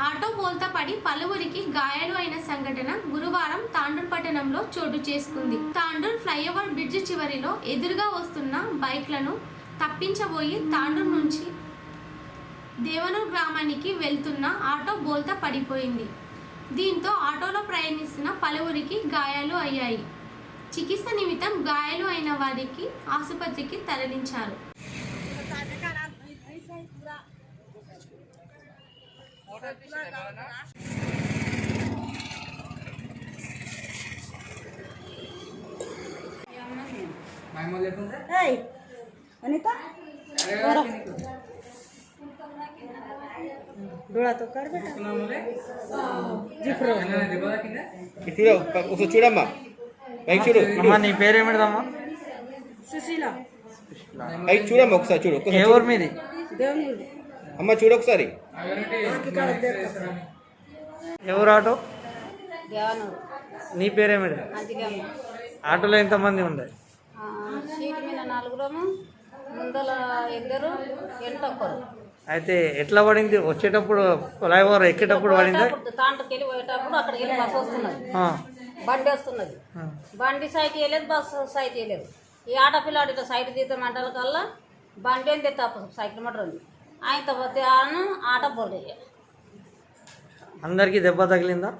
Auto బోల్తా పడి పలువురికి గాయాలు అయిన సంఘటన గురువారం తాండూర్ పట్టణంలో చోటు చేసుకుంది. తాండూర్ ఫ్లైఓవర్ బ్రిడ్జి చివరిలో ఎదురుగా వస్తున్న బైక్లను తప్పించబోయి తాండూర్ నుంచి దేవనూర్ గ్రామానికి వెళ్తున్న ఆటో బోల్తా పడిపోయింది. దీంతో ఆటోలో ప్రయాణిస్తున్న పలువురికి గాయాలు అయ్యాయి. చికిత్స నిమిత్తం గాయాలు అయిన వారికి ఆసుపత్రికి తరలించారు. अनिता डोळा तो कर बेटा చూడు ఒకసారి చూడమ్మా పైకి చూడు అమ్మా నీ పేరేమిటమ్మా? సుశీల పైకి చూడమ్మా ఒకసారి చూడు ఏ ఊరు మీది? దేవుని అమ్మ చూడు ఒకసారి ఎవరు ఆటో? దేవనూరు నీ పేరేమిటి? అందుకే ఆటోలో ఎంతమంది ఉండే? సీటు మీద 4 ముందల 2 ఎంటొక్కరు అయితే ఎట్లా పడింది? వచ్చేటప్పుడు ఫ్లైఓవర్ ఎక్కేటప్పుడు పడిందా? తాంటకి వెళ్ళి పోయేటప్పుడు అక్కడికి వెళ్ళి బస్సు వస్తున్నది, ఆ, బండి వస్తున్నది. బండి సైట్ వేయలేదు, బస్సు సైట్ వేయలేదు. ఈ ఆటపిల్లాడు ఇట్లా సైట్ తీద్దామంటారు కల్లా బండి ఏంటి తప్ప సైకిల్ మోటార్ ఉంది ఆయన పోతే ఆట బోల్డ్ అందరికీ దెబ్బ తగిలిందా?